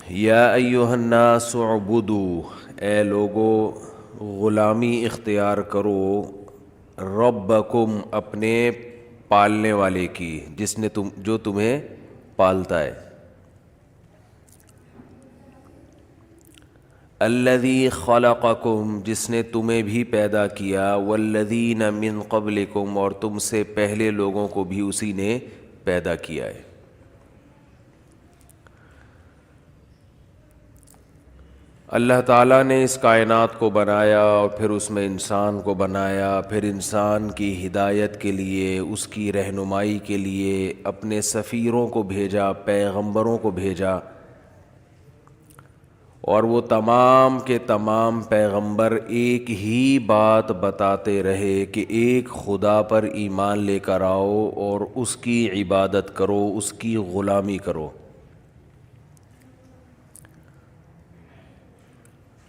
یا ایہا الناس اعبدوا، اے لوگو غلامی اختیار کرو، ربکم اپنے پالنے والے کی، جو تمہیں پالتا ہے، الذی خلقکم جس نے تمہیں بھی پیدا کیا، والذین من قبلکم اور تم سے پہلے لوگوں کو بھی اسی نے پیدا کیا ہے۔ اللہ تعالیٰ نے اس کائنات کو بنایا اور پھر اس میں انسان کو بنایا، پھر انسان کی ہدایت کے لیے، اس کی رہنمائی کے لیے اپنے سفیروں کو بھیجا، پیغمبروں کو بھیجا، اور وہ تمام کے تمام پیغمبر ایک ہی بات بتاتے رہے کہ ایک خدا پر ایمان لے کر آؤ اور اس کی عبادت کرو، اس کی غلامی کرو۔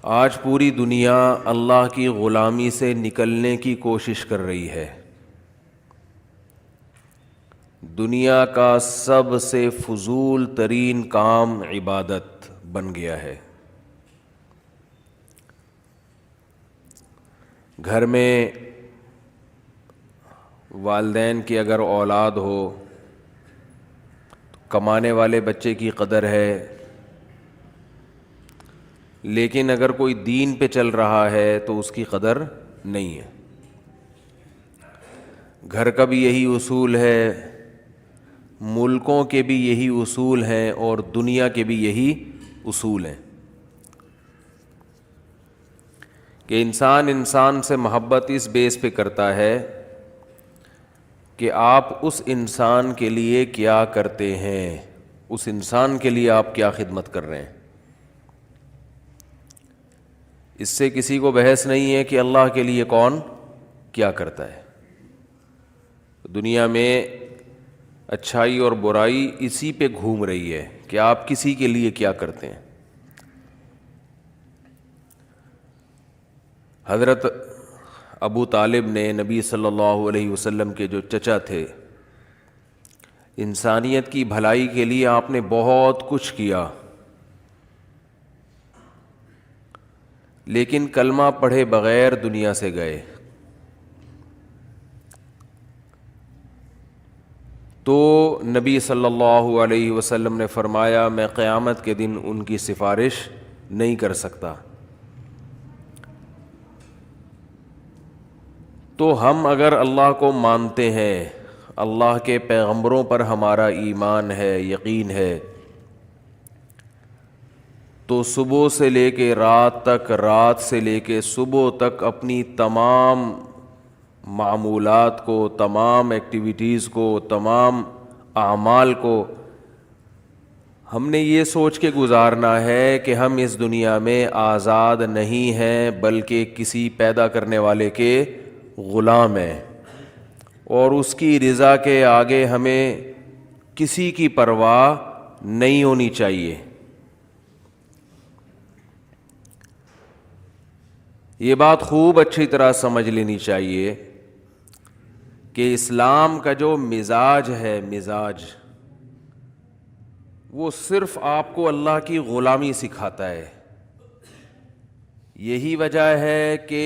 آج پوری دنیا اللہ کی غلامی سے نکلنے کی کوشش کر رہی ہے۔ دنیا کا سب سے فضول ترین کام عبادت بن گیا ہے۔ گھر میں والدین کی اگر اولاد ہو، کمانے والے بچے کی قدر ہے، لیکن اگر کوئی دین پہ چل رہا ہے تو اس کی قدر نہیں ہے۔ گھر کا بھی یہی اصول ہے، ملکوں کے بھی یہی اصول ہیں، اور دنیا کے بھی یہی اصول ہیں کہ انسان سے محبت اس بیس پہ کرتا ہے کہ آپ اس انسان کے لیے کیا کرتے ہیں، اس انسان کے لیے آپ کیا خدمت کر رہے ہیں۔ اس سے کسی کو بحث نہیں ہے کہ اللہ کے لیے کون کیا کرتا ہے۔ دنیا میں اچھائی اور برائی اسی پہ گھوم رہی ہے کہ آپ کسی کے لیے کیا کرتے ہیں۔ حضرت ابو طالب نے نبی صلی اللہ علیہ وسلم کے جو چچا تھے، انسانیت کی بھلائی کے لیے آپ نے بہت کچھ کیا، لیکن کلمہ پڑھے بغیر دنیا سے گئے۔ تو نبی صلی اللہ علیہ وسلم نے فرمایا میں قیامت کے دن ان کی سفارش نہیں کر سکتا۔ تو ہم اگر اللہ کو مانتے ہیں، اللہ کے پیغمبروں پر ہمارا ایمان ہے، یقین ہے، تو صبح سے لے کے رات تک، رات سے لے کے صبح تک اپنی تمام معمولات کو، تمام ایکٹیویٹیز کو، تمام اعمال کو ہم نے یہ سوچ کے گزارنا ہے کہ ہم اس دنیا میں آزاد نہیں ہیں، بلکہ کسی پیدا کرنے والے کے غلام ہیں، اور اس کی رضا کے آگے ہمیں کسی کی پرواہ نہیں ہونی چاہیے۔ یہ بات خوب اچھی طرح سمجھ لینی چاہیے کہ اسلام کا جو مزاج ہے، وہ صرف آپ کو اللہ کی غلامی سکھاتا ہے۔ یہی وجہ ہے کہ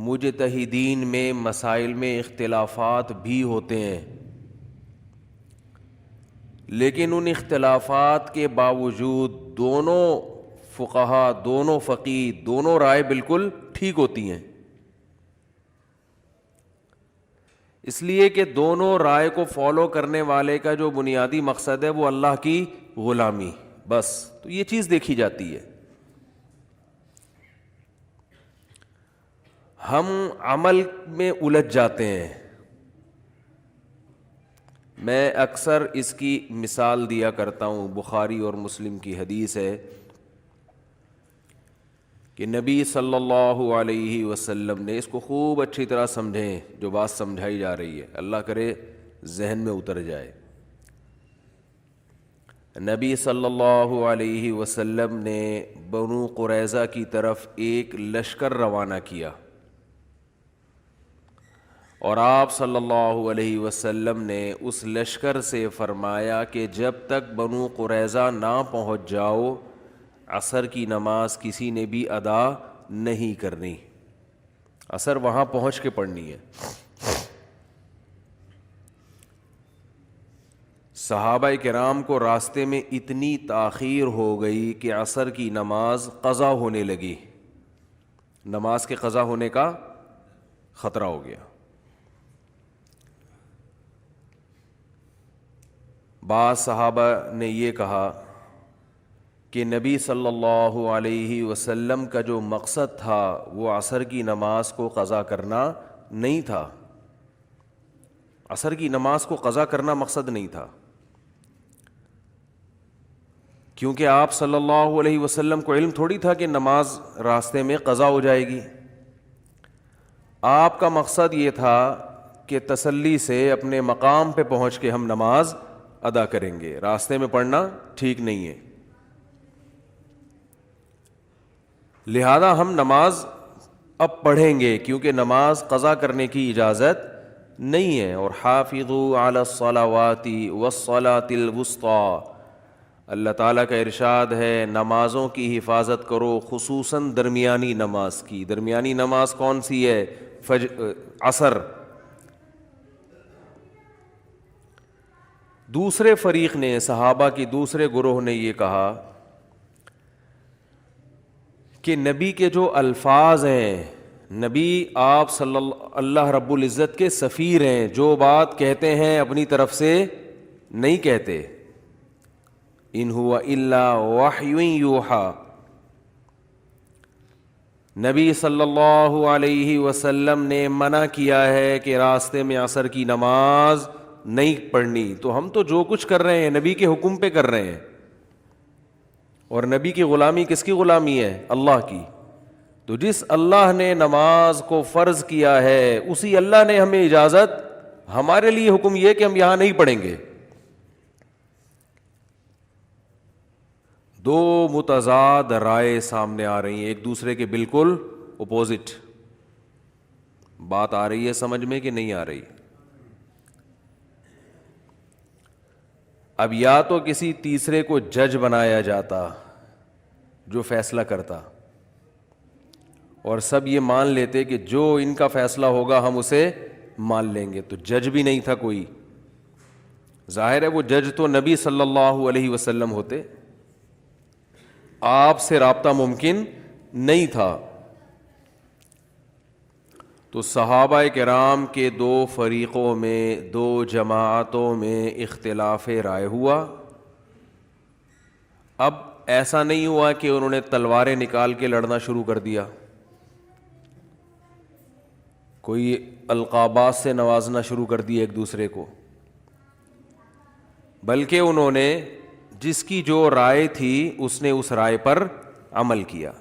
مجتہدین میں مسائل میں اختلافات بھی ہوتے ہیں، لیکن ان اختلافات کے باوجود دونوں فقہا، دونوں فقیہ، دونوں رائے بالکل ٹھیک ہوتی ہیں، اس لیے کہ دونوں رائے کو فالو کرنے والے کا جو بنیادی مقصد ہے وہ اللہ کی غلامی، بس تو یہ چیز دیکھی جاتی ہے۔ ہم عمل میں الجھ جاتے ہیں۔ میں اکثر اس کی مثال دیا کرتا ہوں، بخاری اور مسلم کی حدیث ہے کہ نبی صلی اللہ علیہ وسلم نے، اس کو خوب اچھی طرح سمجھیں جو بات سمجھائی جا رہی ہے، اللہ کرے ذہن میں اتر جائے۔ نبی صلی اللہ علیہ وسلم نے بنو قریظہ کی طرف ایک لشکر روانہ کیا، اور آپ صلی اللہ علیہ وسلم نے اس لشکر سے فرمایا کہ جب تک بنو قریظہ نہ پہنچ جاؤ عصر کی نماز کسی نے بھی ادا نہیں کرنی، عصر وہاں پہنچ کے پڑھنی ہے۔ صحابہ کرام کو راستے میں اتنی تاخیر ہو گئی کہ عصر کی نماز قضا ہونے لگی، نماز کے قضا ہونے کا خطرہ ہو گیا۔ بعض صحابہ نے یہ کہا کہ نبی صلی اللہ علیہ وسلم کا جو مقصد تھا وہ عصر کی نماز کو قضا کرنا نہیں تھا، عصر کی نماز کو قضا کرنا مقصد نہیں تھا، کیونکہ آپ صلی اللہ علیہ وسلم کو علم تھوڑی تھا کہ نماز راستے میں قضا ہو جائے گی۔ آپ کا مقصد یہ تھا کہ تسلی سے اپنے مقام پہ پہنچ کے ہم نماز ادا کریں گے، راستے میں پڑھنا ٹھیک نہیں ہے، لہذا ہم نماز اب پڑھیں گے کیونکہ نماز قضا کرنے کی اجازت نہیں ہے۔ اور حافظوا علی الصلوات والصلاۃ الوسطی، اللہ تعالیٰ کا ارشاد ہے نمازوں کی حفاظت کرو، خصوصاً درمیانی نماز کی۔ درمیانی نماز کون سی ہے؟ عصر۔ دوسرے فریق نے، صحابہ کی دوسرے گروہ نے یہ کہا کہ نبی کے جو الفاظ ہیں، نبی آپ اللہ رب العزت کے سفیر ہیں، جو بات کہتے ہیں اپنی طرف سے نہیں کہتے، ان ہوا الا وحی یوحی، نبی صلی اللہ علیہ وسلم نے منع کیا ہے کہ راستے میں عصر کی نماز نہیں پڑھنی، تو ہم تو جو کچھ کر رہے ہیں نبی کے حکم پہ کر رہے ہیں، اور نبی کی غلامی کس کی غلامی ہے؟ اللہ کی۔ تو جس اللہ نے نماز کو فرض کیا ہے اسی اللہ نے ہمیں اجازت، ہمارے لیے حکم یہ کہ ہم یہاں نہیں پڑھیں گے۔ دو متضاد رائے سامنے آ رہی ہیں، ایک دوسرے کے بالکل اپوزٹ۔ بات آ رہی ہے سمجھ میں کہ نہیں آ رہی؟ اب یا تو کسی تیسرے کو جج بنایا جاتا جو فیصلہ کرتا، اور سب یہ مان لیتے کہ جو ان کا فیصلہ ہوگا ہم اسے مان لیں گے، تو جج بھی نہیں تھا کوئی۔ ظاہر ہے وہ جج تو نبی صلی اللہ علیہ وسلم ہوتے، آپ سے رابطہ ممکن نہیں تھا۔ تو صحابہ کرام کے دو فریقوں میں، دو جماعتوں میں اختلاف رائے ہوا۔ اب ایسا نہیں ہوا کہ انہوں نے تلواریں نکال کے لڑنا شروع کر دیا، کوئی القابات سے نوازنا شروع کر دیا ایک دوسرے کو، بلکہ انہوں نے جس کی جو رائے تھی اس نے اس رائے پر عمل کیا۔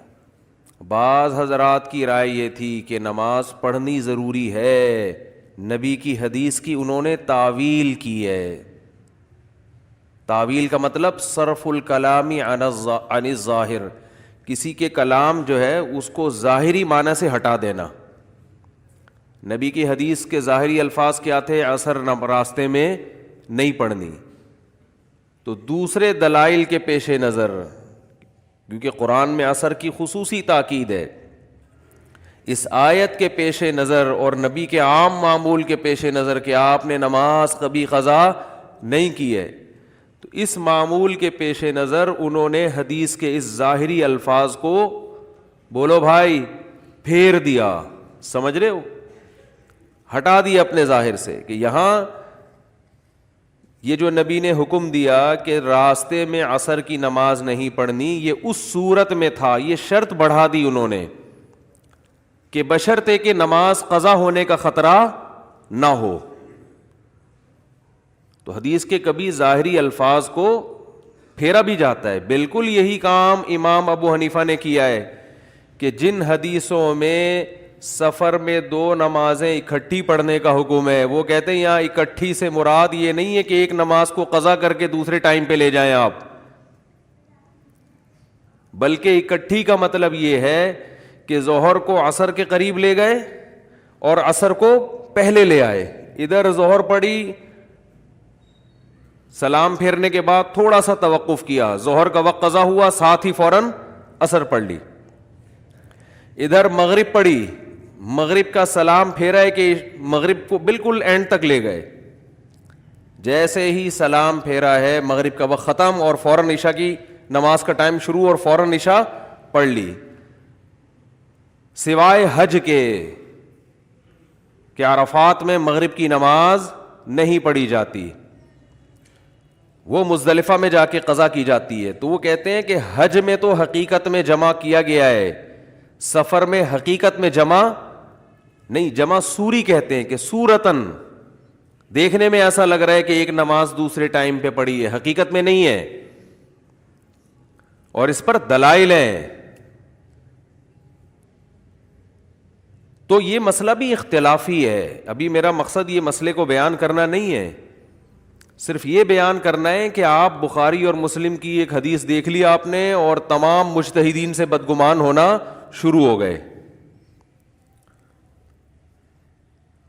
بعض حضرات کی رائے یہ تھی کہ نماز پڑھنی ضروری ہے، نبی کی حدیث کی انہوں نے تعویل کی ہے۔ تعویل کا مطلب صرف الکلام عن الظاہر، کسی کے کلام جو ہے اس کو ظاہری معنی سے ہٹا دینا۔ نبی کی حدیث کے ظاہری الفاظ کیا تھے؟ عصر راستے میں نہیں پڑھنی۔ تو دوسرے دلائل کے پیش نظر، کیونکہ قرآن میں عصر کی خصوصی تاکید ہے، اس آیت کے پیش نظر اور نبی کے عام معمول کے پیش نظر کہ آپ نے نماز کبھی قضا نہیں کی ہے، تو اس معمول کے پیش نظر انہوں نے حدیث کے اس ظاہری الفاظ کو، بولو بھائی، پھیر دیا، سمجھ رہے ہو، ہٹا دیا اپنے ظاہر سے، کہ یہاں یہ جو نبی نے حکم دیا کہ راستے میں عصر کی نماز نہیں پڑھنی، یہ اس صورت میں تھا، یہ شرط بڑھا دی انہوں نے کہ بشرطے کہ نماز قضا ہونے کا خطرہ نہ ہو۔ تو حدیث کے کبھی ظاہری الفاظ کو پھیرا بھی جاتا ہے۔ بالکل یہی کام امام ابو حنیفہ نے کیا ہے کہ جن حدیثوں میں سفر میں دو نمازیں اکٹھی پڑھنے کا حکم ہے، وہ کہتے ہیں یہاں اکٹھی سے مراد یہ نہیں ہے کہ ایک نماز کو قضا کر کے دوسرے ٹائم پہ لے جائیں آپ، بلکہ اکٹھی کا مطلب یہ ہے کہ ظہر کو عصر کے قریب لے گئے اور عصر کو پہلے لے آئے. ادھر ظہر پڑھی, سلام پھیرنے کے بعد تھوڑا سا توقف کیا, ظہر کا وقت قضا ہوا, ساتھ ہی فوراً عصر پڑھ لی. ادھر مغرب پڑھی, مغرب کا سلام پھیرا ہے کہ مغرب کو بالکل اینڈ تک لے گئے. جیسے ہی سلام پھیرا ہے مغرب کا وقت ختم اور فوراً عشاء کی نماز کا ٹائم شروع اور فوراً عشاء پڑھ لی. سوائے حج کے کہ عرفات میں مغرب کی نماز نہیں پڑھی جاتی, وہ مزدلفہ میں جا کے قضا کی جاتی ہے. تو وہ کہتے ہیں کہ حج میں تو حقیقت میں جمع کیا گیا ہے, سفر میں حقیقت میں جمع نہیں. جمع سوری کہتے ہیں کہ سورتن دیکھنے میں ایسا لگ رہا ہے کہ ایک نماز دوسرے ٹائم پہ پڑھی ہے, حقیقت میں نہیں ہے. اور اس پر دلائل ہیں. تو یہ مسئلہ بھی اختلافی ہے. ابھی میرا مقصد یہ مسئلے کو بیان کرنا نہیں ہے, صرف یہ بیان کرنا ہے کہ آپ بخاری اور مسلم کی ایک حدیث دیکھ لی آپ نے اور تمام مجتہدین سے بدگمان ہونا شروع ہو گئے.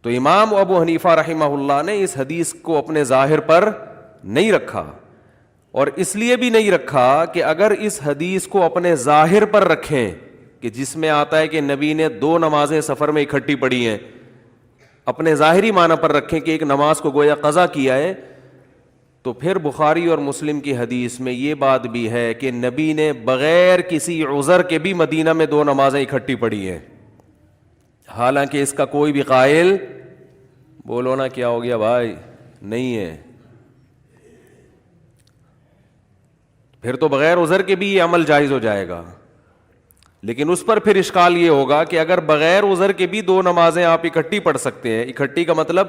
تو امام ابو حنیفہ رحمہ اللہ نے اس حدیث کو اپنے ظاہر پر نہیں رکھا, اور اس لیے بھی نہیں رکھا کہ اگر اس حدیث کو اپنے ظاہر پر رکھیں کہ جس میں آتا ہے کہ نبی نے 2 نمازیں سفر میں اکٹھی پڑھی ہیں, اپنے ظاہری معنی پر رکھیں کہ ایک نماز کو گویا قضا کیا ہے, تو پھر بخاری اور مسلم کی حدیث میں یہ بات بھی ہے کہ نبی نے بغیر کسی عذر کے بھی مدینہ میں 2 نمازیں اکٹھی پڑھی ہیں. حالانکہ اس کا کوئی بھی قائل, بولو نا کیا ہو گیا بھائی, نہیں ہے. پھر تو بغیر عذر کے بھی یہ عمل جائز ہو جائے گا. لیکن اس پر پھر اشکال یہ ہوگا کہ اگر بغیر عذر کے بھی 2 نمازیں آپ اکٹھی پڑھ سکتے ہیں, اکٹھی کا مطلب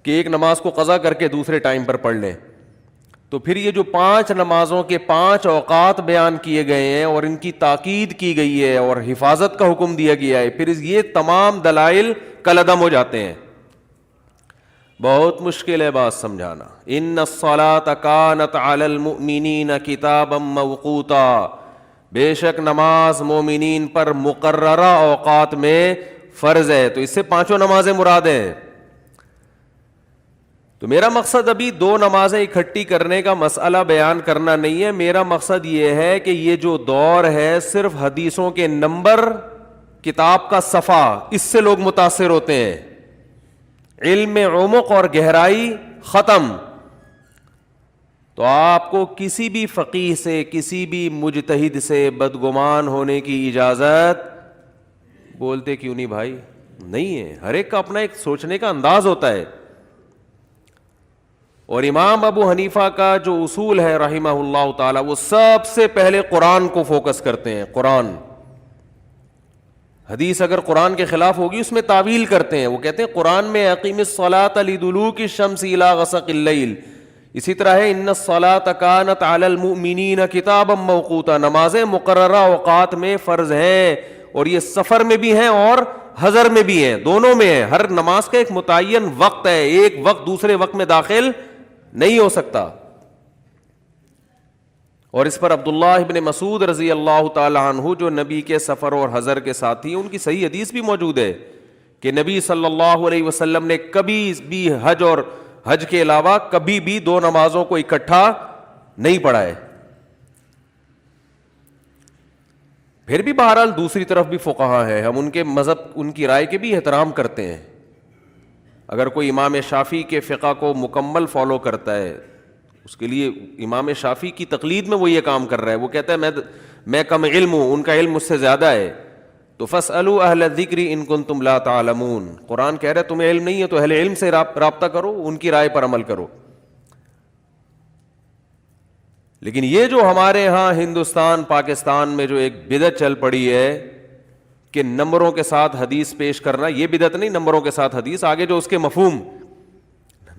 کہ ایک نماز کو قضا کر کے دوسرے ٹائم پر پڑھ لیں, تو پھر یہ جو 5 نمازوں کے 5 اوقات بیان کیے گئے ہیں اور ان کی تاکید کی گئی ہے اور حفاظت کا حکم دیا گیا ہے, پھر یہ تمام دلائل کالعدم ہو جاتے ہیں. بہت مشکل ہے بات سمجھانا. ان الصلاۃ کانت علی المؤمنین کتابا موقوتا, بے شک نماز مومنین پر مقررہ اوقات میں فرض ہے. تو اس سے 5 نمازیں مراد ہیں. تو میرا مقصد ابھی 2 نمازیں اکٹھی کرنے کا مسئلہ بیان کرنا نہیں ہے. میرا مقصد یہ ہے کہ یہ جو دور ہے صرف حدیثوں کے نمبر, کتاب کا صفحہ, اس سے لوگ متاثر ہوتے ہیں. علم میں عمق اور گہرائی ختم. تو آپ کو کسی بھی فقیہ سے, کسی بھی مجتہد سے بدگمان ہونے کی اجازت, بولتے کیوں نہیں بھائی, نہیں ہے. ہر ایک کا اپنا ایک سوچنے کا انداز ہوتا ہے. اور امام ابو حنیفہ کا جو اصول ہے رحمہ اللہ تعالی, وہ سب سے پہلے قرآن کو فوکس کرتے ہیں. قرآن, حدیث اگر قرآن کے خلاف ہوگی اس میں تعویل کرتے ہیں. وہ کہتے ہیں قرآن میں اقیم الصلاۃ لدلوک الشمس الی غسق اللیل, اسی طرح ہے ان الصلاۃ کانت علی المؤمنین کتابا موقوتا, نمازیں مقررہ اوقات میں فرض ہیں, اور یہ سفر میں بھی ہیں اور حضر میں بھی ہیں, دونوں میں ہیں. ہر نماز کا ایک متعین وقت ہے, ایک وقت دوسرے وقت میں داخل نہیں ہو سکتا. اور اس پر عبداللہ ابن مسعود رضی اللہ تعالی عنہ جو نبی کے سفر اور حضر کے ساتھی, ان کی صحیح حدیث بھی موجود ہے کہ نبی صلی اللہ علیہ وسلم نے کبھی بھی حج اور حج کے علاوہ کبھی بھی 2 نمازوں کو اکٹھا نہیں پڑھا ہے. پھر بھی بہرحال دوسری طرف بھی فقہا ہے, ہم ان کے مذہب, ان کی رائے کے بھی احترام کرتے ہیں. اگر کوئی امام شافعی کے فقہ کو مکمل فالو کرتا ہے, اس کے لیے امام شافعی کی تقلید میں وہ یہ کام کر رہا ہے, وہ کہتا ہے میں کم علم ہوں, ان کا علم مجھ سے زیادہ ہے, تو فاسألوا اہل الذکر ان کنتم لا تعلمون. قرآن کہہ رہا ہے تمہیں علم نہیں ہے تو اہل علم سے رابطہ کرو, ان کی رائے پر عمل کرو. لیکن یہ جو ہمارے ہاں ہندوستان پاکستان میں جو ایک بدعت چل پڑی ہے کہ نمبروں کے ساتھ حدیث پیش کرنا, یہ بدعت نہیں, نمبروں کے ساتھ حدیث, آگے جو اس کے مفہوم,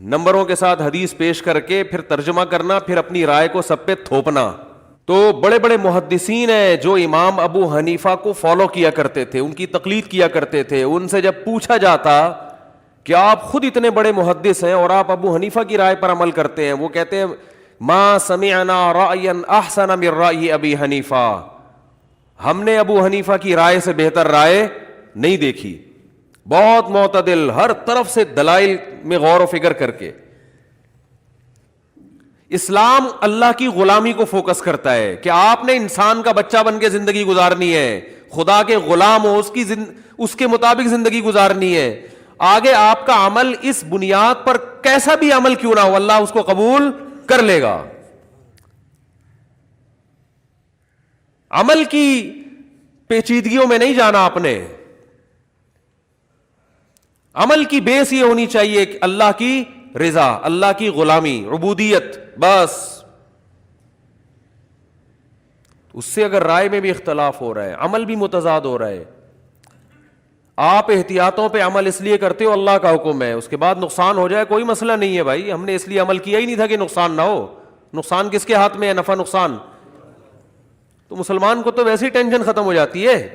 نمبروں کے ساتھ حدیث پیش کر کے پھر ترجمہ کرنا, پھر اپنی رائے کو سب پہ تھوپنا. تو بڑے بڑے محدثین ہیں جو امام ابو حنیفہ کو فالو کیا کرتے تھے, ان کی تقلید کیا کرتے تھے. ان سے جب پوچھا جاتا کہ آپ خود اتنے بڑے محدث ہیں اور آپ ابو حنیفہ کی رائے پر عمل کرتے ہیں, وہ کہتے ہیں ما سمعنا رأیا احسن من رأی ابی حنیفہ, ہم نے ابو حنیفہ کی رائے سے بہتر رائے نہیں دیکھی. بہت معتدل، ہر طرف سے دلائل میں غور و فکر کر کے. اسلام اللہ کی غلامی کو فوکس کرتا ہے کہ آپ نے انسان کا بچہ بن کے زندگی گزارنی ہے، خدا کے غلام ہو، اس کے مطابق زندگی گزارنی ہے. آگے آپ کا عمل اس بنیاد پر کیسا بھی عمل کیوں نہ ہو، اللہ اس کو قبول کر لے گا. عمل کی پیچیدگیوں میں نہیں جانا آپ نے. عمل کی بیس یہ ہونی چاہیے کہ اللہ کی رضا، اللہ کی غلامی، عبودیت، بس. اس سے اگر رائے میں بھی اختلاف ہو رہا ہے، عمل بھی متضاد ہو رہا ہے، آپ احتیاطوں پہ عمل اس لیے کرتے ہو اللہ کا حکم ہے، اس کے بعد نقصان ہو جائے کوئی مسئلہ نہیں ہے بھائی، ہم نے اس لیے عمل کیا ہی نہیں تھا کہ نقصان نہ ہو. نقصان کس کے ہاتھ میں ہے؟ نفع نقصان. تو مسلمان کو تو ویسے ہی ٹینشن ختم ہو جاتی ہے.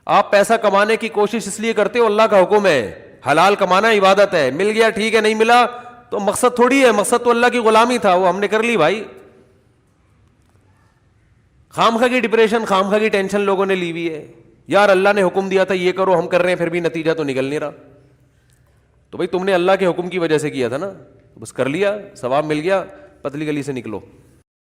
آپ پیسہ کمانے کی کوشش اس لیے کرتے ہو، اللہ کا حکم ہے، حلال کمانا عبادت ہے، مل گیا ٹھیک ہے، نہیں ملا تو مقصد تھوڑی ہے، مقصد تو اللہ کی غلامی تھا، وہ ہم نے کر لی بھائی. خامخواہ کی ڈپریشن، خامخواہ کی ٹینشن لوگوں نے لی ہوئی ہے. یار اللہ نے حکم دیا تھا یہ کرو، ہم کر رہے ہیں، پھر بھی نتیجہ تو نکل نہیں رہا. تو بھائی تم نے اللہ کے حکم کی وجہ سے کیا تھا نا، بس کر لیا، ثواب مل گیا، پتلی گلی سے نکلو.